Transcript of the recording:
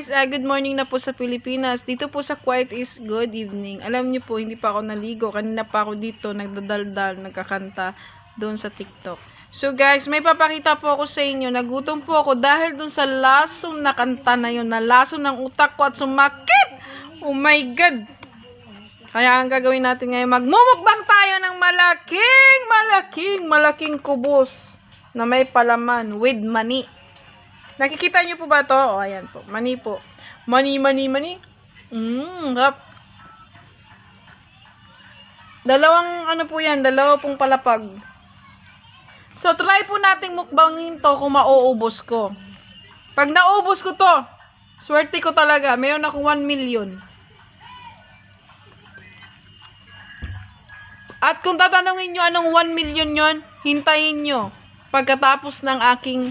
guys, good morning na po sa Pilipinas. Dito po sa Quiet is good evening. Alam niyo po, hindi pa ako naligo. Kanina pa ako dito, nagdadaldal, nagkakanta doon sa TikTok. So guys, may papakita po ako sa inyo. Nagutom po ako dahil doon sa lasong na kanta na yun. Nalaso ng utak ko at sumakit. Oh my God. Kaya ang gagawin natin ngayon, magmumukbang tayo ng malaking kubos na may palaman with mani. Nakikita niyo po ba to? O, ayan po. Mani po. Mani. Rap. Dalawang ano po yan, dalawa pong palapag. So, try po nating mukbangin to kung mauubos ko. Pag naubos ko to, swerte ko talaga. Mayroon ako 1 million. At kung tatanungin nyo anong 1 million yon, hintayin nyo pagkatapos ng aking